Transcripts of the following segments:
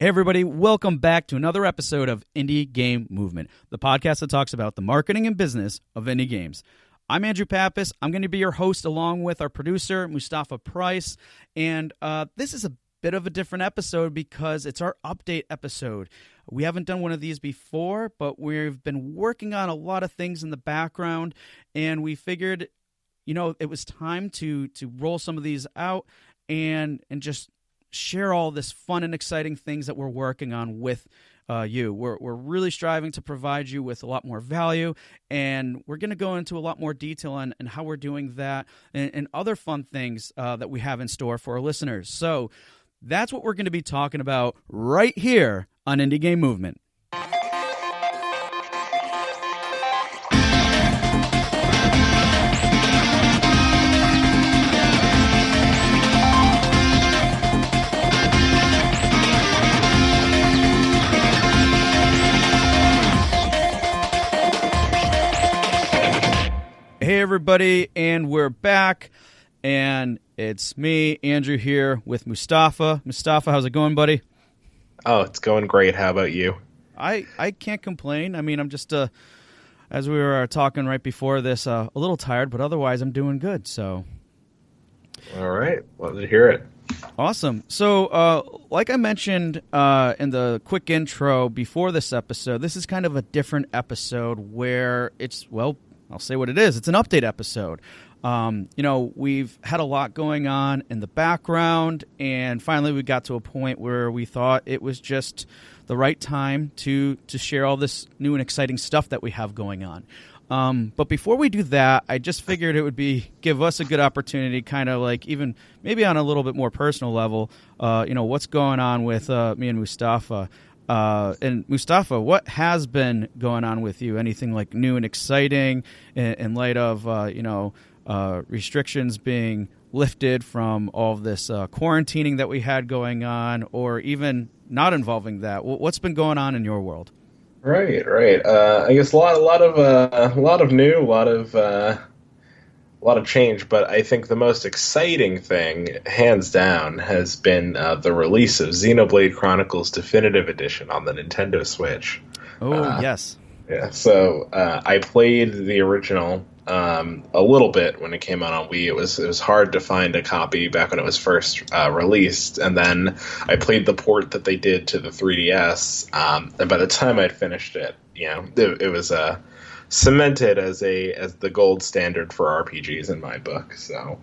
Hey everybody, welcome back to another episode of Indie Game Movement, the podcast that talks about the marketing and business of indie games. I'm Andrew Pappas. I'm going to be your host along with our producer, Mustapha Price, and this is a bit of a different episode because it's our update episode. We haven't done one of these before, but we've been working on a lot of things in the background, and we figured, it was time to roll some of these out and just share all this fun and exciting things that we're working on with you. We're really striving to provide you with a lot more value, and we're going to go into a lot more detail on how we're doing that and other fun things that we have in store for our listeners. So that's what we're going to be talking about right here on Indie Game Movement. Hey everybody, and we're back, and it's me, Andrew, here with Mustapha. Mustapha, how's it going, buddy? Oh, it's going great. How about you? I can't complain. I mean, I'm just, as we were talking right before this, a little tired, but otherwise I'm doing good, so. All right, love to hear it. Awesome. So, like I mentioned in the quick intro before this episode, this is kind of a different episode where it's, well, I'll say what it is. It's an update episode. We've had a lot going on in the background, and finally we got to a point where we thought it was just the right time to share all this new and exciting stuff that we have going on. But before we do that, I just figured it would give us a good opportunity, kind of like even maybe on a little bit more personal level, what's going on with me and Mustapha. And Mustapha, what has been going on with you? Anything like new and exciting in light of, restrictions being lifted from all of this quarantining that we had going on, or even not involving that? What's been going on in your world? Right. I guess a lot of new, a lot of change, but I think the most exciting thing, hands down, has been the release of Xenoblade Chronicles Definitive Edition on the Nintendo Switch. Oh, yes. Yeah, so I played the original a little bit when it came out on Wii. It was hard to find a copy back when it was first released, and then I played the port that they did to the 3DS, and by the time I'd finished it, it was cemented as the gold standard for RPGs in my book. So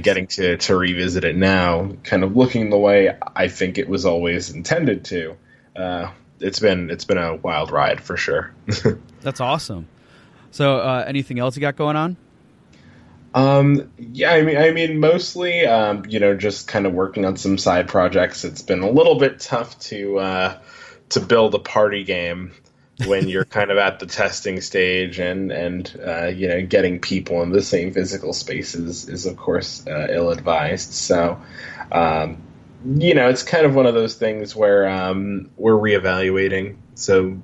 getting to revisit it now, kind of looking the way I think it was always intended to, it's been a wild ride for sure. That's awesome. So anything else you got going on? Yeah, I mean mostly just kind of working on some side projects. It's been a little bit tough to build a party game when you're kind of at the testing stage, and getting people in the same physical spaces is of course ill-advised. So it's kind of one of those things where we're reevaluating. So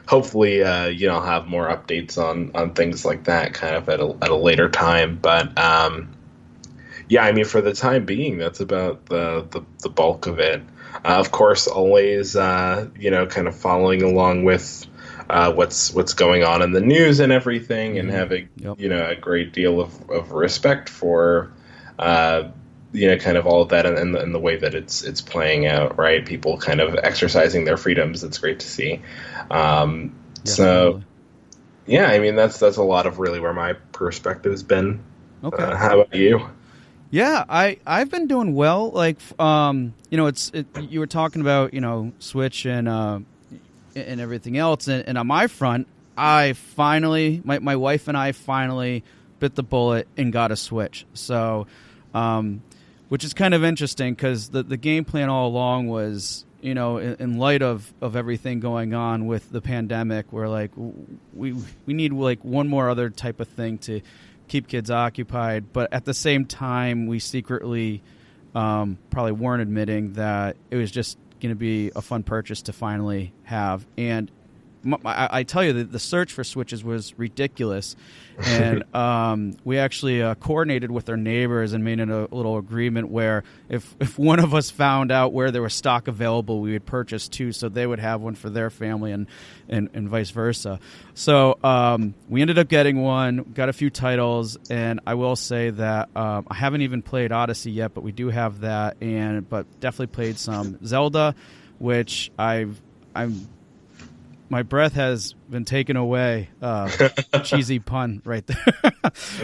hopefully I'll have more updates on things like that kind of at a later time. But for the time being, that's about the bulk of it. Of course, always, kind of following along with what's going on in the news and everything, and having, a great deal of respect for, kind of all of that and the way that it's playing out, right? People kind of exercising their freedoms. It's great to see. So, yeah, I mean, that's a lot of really where my perspective's been. Okay. How about you? Yeah, I've been doing well. Like, you were talking about, Switch and everything else, and on my front, I finally, my wife and I finally bit the bullet and got a Switch. So, which is kind of interesting because the game plan all along was, in light of everything going on with the pandemic, we're like, we need like one more other type of thing to keep kids occupied, but at the same time, we secretly probably weren't admitting that it was just going to be a fun purchase to finally have. And I tell you, the search for Switches was ridiculous. And we actually coordinated with our neighbors and made a little agreement where if one of us found out where there was stock available, we would purchase two so they would have one for their family and vice versa. So we ended up getting one, got a few titles, and I will say that I haven't even played Odyssey yet, but we do have that, but definitely played some Zelda, which my breath has been taken away. Cheesy pun right there.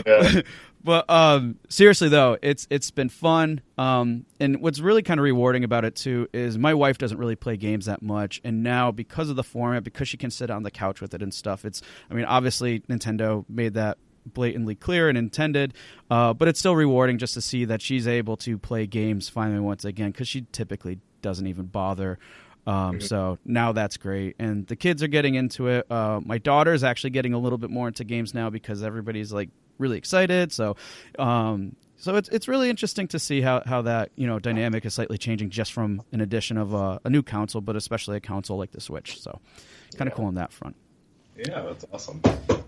Yeah. But seriously though, it's been fun. And what's really kind of rewarding about it too is my wife doesn't really play games that much, and now because of the format, because she can sit on the couch with it and stuff, obviously Nintendo made that blatantly clear and intended, but it's still rewarding just to see that she's able to play games finally once again, because she typically doesn't even bother. So now that's great, and the kids are getting into it. My daughter's actually getting a little bit more into games now because everybody's like really excited. So it's really interesting to see how that dynamic is slightly changing just from an addition of a new console, but especially a console like the Switch. So kind of cool on that front. Yeah, that's awesome.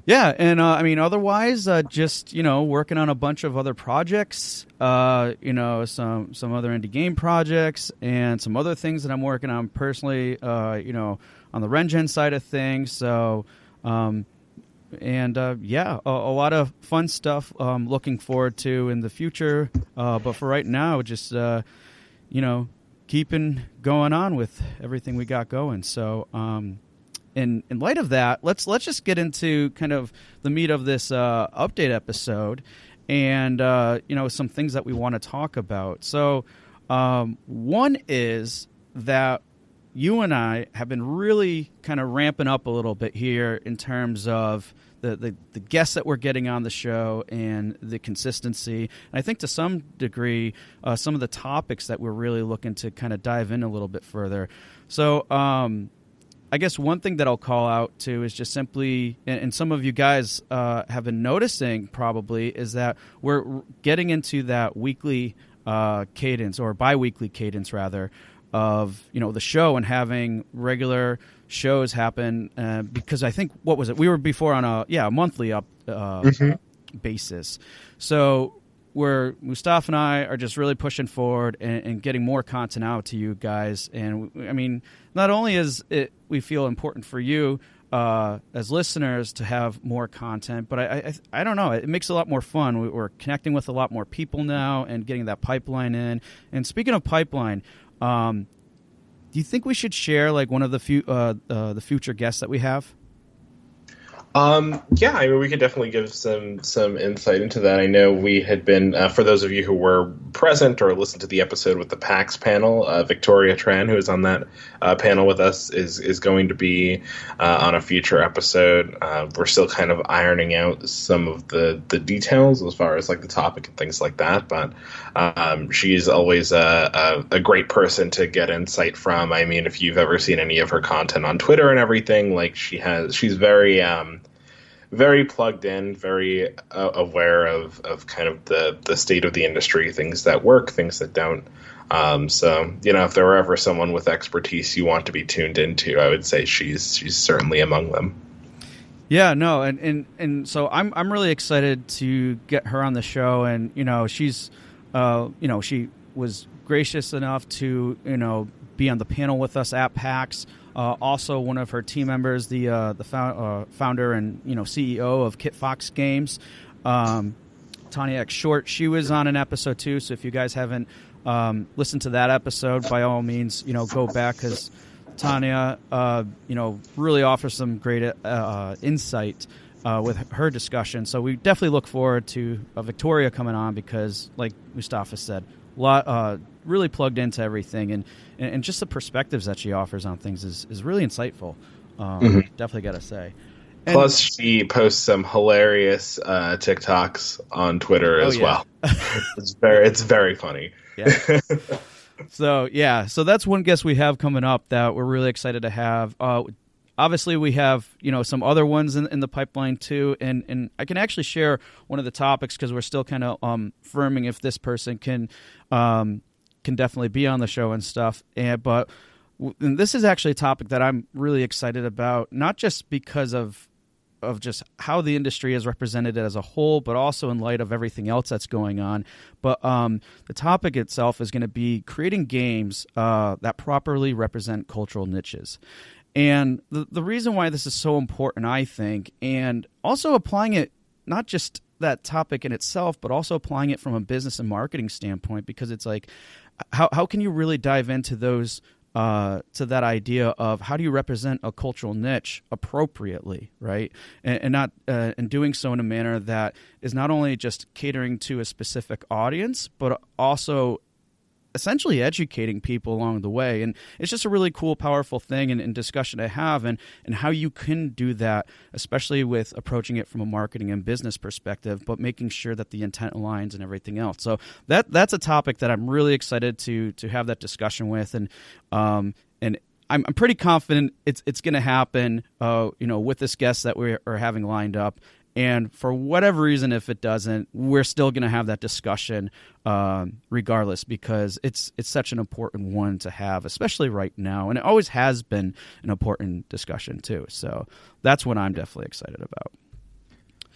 Yeah, and otherwise, just working on a bunch of other projects, some other indie game projects, and some other things that I'm working on personally, on the RenGen side of things. So, a lot of fun stuff. Looking forward to in the future. But for right now, just keeping going on with everything we got going. So. In light of that, let's just get into kind of the meat of this update episode, and some things that we want to talk about. So one is that you and I have been really kind of ramping up a little bit here in terms of the guests that we're getting on the show and the consistency. And I think to some degree, some of the topics that we're really looking to kind of dive in a little bit further. So I guess one thing that I'll call out to is just simply, and some of you guys have been noticing probably, is that we're getting into that weekly cadence, or bi-weekly cadence rather, of the show, and having regular shows happen, because I think, what was it? We were before on a monthly basis. So where Mustapha and I are just really pushing forward and getting more content out to you guys. And not only is it, we feel important for you as listeners to have more content, but I don't know, it makes it a lot more fun. We're connecting with a lot more people now and getting that pipeline in. And speaking of pipeline, do you think we should share like one of the future guests that we have? We could definitely give some insight into that. I know we had been, for those of you who were present or listened to the episode with the PAX panel, Victoria Tran, who is on that panel with us, is going to be on a future episode. We're still kind of ironing out some of the details as far as like the topic and things like that, but she's always a great person to get insight from. I mean, if you've ever seen any of her content on Twitter and everything, like she's very plugged in, very aware of kind of the state of the industry, things that work, things that don't. So, if there were ever someone with expertise you want to be tuned into, I would say she's certainly among them. Yeah, no, and so I'm really excited to get her on the show, and she's she was gracious enough to be on the panel with us at PAX. Also, one of her team members, the founder and CEO of Kit Fox Games, Tanya X Short, she was on an episode too. So if you guys haven't listened to that episode, by all means, go back, because Tanya, really offers some great insight with her discussion. So we definitely look forward to Victoria coming on, because, like Mustapha said, really plugged into everything, and just the perspectives that she offers on things is really insightful. Definitely got to say. And plus, she posts some hilarious TikToks on Twitter as well. It's very funny. Yeah. So that's one guest we have coming up that we're really excited to have. Obviously, we have some other ones in the pipeline too, and I can actually share one of the topics, because we're still kind of firming if this person can definitely be on the show and stuff. But and this is actually a topic that I'm really excited about, not just because of just how the industry is represented as a whole, but also in light of everything else that's going on. But the topic itself is going to be creating games that properly represent cultural niches. And the reason why this is so important, I think, and also applying it, not just that topic in itself, but also applying it from a business and marketing standpoint, because it's like, how can you really dive into those to that idea of how do you represent a cultural niche appropriately, right? And not and doing so in a manner that is not only just catering to a specific audience, but also essentially educating people along the way. And it's just a really cool, powerful thing and discussion to have, and how you can do that, especially with approaching it from a marketing and business perspective, but making sure that the intent aligns and everything else. So that's a topic that I'm really excited to have that discussion with, and I'm pretty confident it's going to happen, with this guest that we are having lined up. And for whatever reason, if it doesn't, we're still going to have that discussion regardless, because it's such an important one to have, especially right now. And it always has been an important discussion too. So that's what I'm definitely excited about.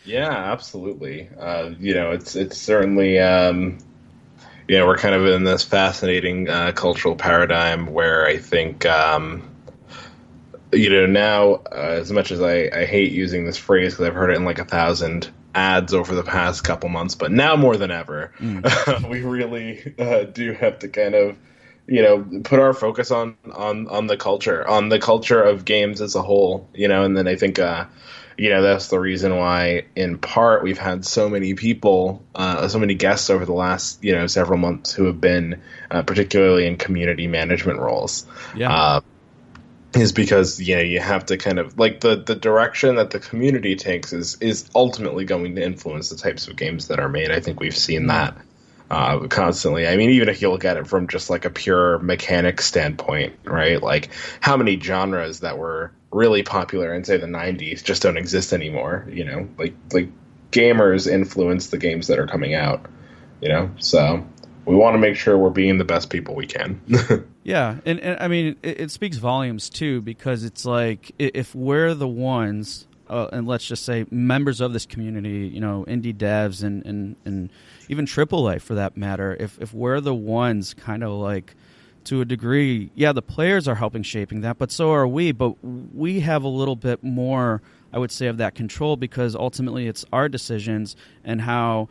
Yeah, absolutely. It's certainly, we're kind of in this fascinating cultural paradigm where I think, now, as much as I hate using this phrase because I've heard it in like 1,000 ads over the past couple months, but now more than ever, we really do have to kind of, put our focus on the culture of games as a whole, and then I think, that's the reason why, in part, we've had so many people, so many guests over the last, several months who have been particularly in community management roles. Yeah. Is because you have to kind of like the direction that the community takes is ultimately going to influence the types of games that are made. I think we've seen that constantly. I mean, even if you look at it from just like a pure mechanics standpoint, right? Like how many genres that were really popular in say the 90s just don't exist anymore. Like gamers influence the games that are coming out. So we want to make sure we're being the best people we can. Yeah, and I mean, it speaks volumes, too, because it's like, if we're the ones, and let's just say members of this community, indie devs and even AAA for that matter, if we're the ones kind of like, to a degree, yeah, the players are helping shaping that, but so are we, but we have a little bit more, I would say, of that control, because ultimately it's our decisions and how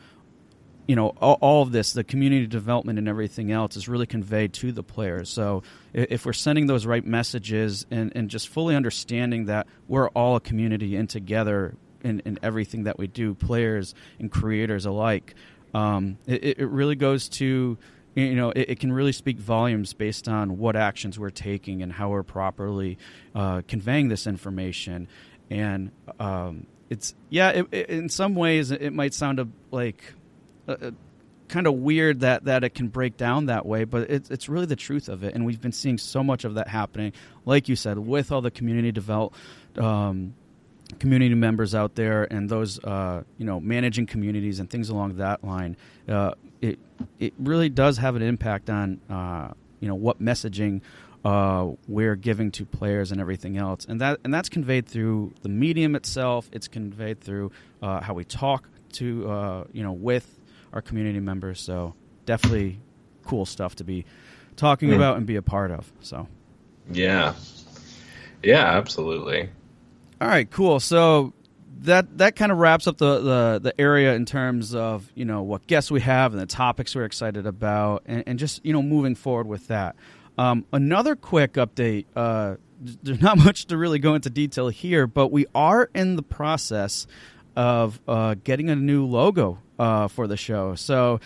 all of this, the community development and everything else, is really conveyed to the players. So if we're sending those right messages and just fully understanding that we're all a community and together in everything that we do, players and creators alike, it really goes to, it can really speak volumes based on what actions we're taking and how we're properly conveying this information. And in some ways it might sound like kind of weird that it can break down that way, but it's really the truth of it. And we've been seeing so much of that happening, like you said, with all the community members out there and those managing communities and things along that line. It really does have an impact on what messaging we're giving to players and everything else, and that's conveyed through the medium itself. It's conveyed through how we talk to with our community members. So definitely cool stuff to be talking about and be a part of. So yeah, absolutely. All right, cool. So that kind of wraps up the area in terms of what guests we have and the topics we're excited about, and just moving forward with that. Another quick update. There's not much to really go into detail here, but we are in the process of getting a new logo for the show. So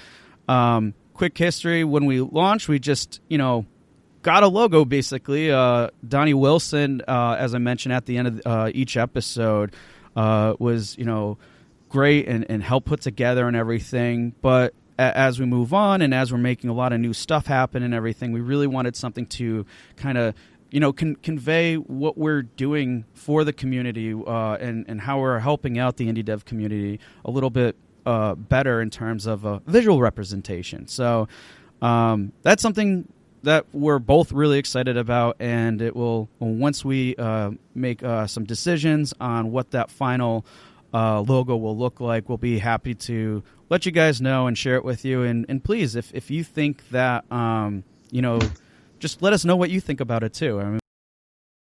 quick history: when we launched, we just got a logo basically. Donnie Wilson, as I mentioned at the end of each episode, was great and helped put together and everything. But as we move on and as we're making a lot of new stuff happen and everything, we really wanted something to kind of convey what we're doing for the community and how we're helping out the indie dev community a little bit better in terms of visual representation. So that's something that we're both really excited about, and it will, once we make some decisions on what that final logo will look like, we'll be happy to let you guys know and share it with you. And please, if you think that, just let us know what you think about it too. I mean,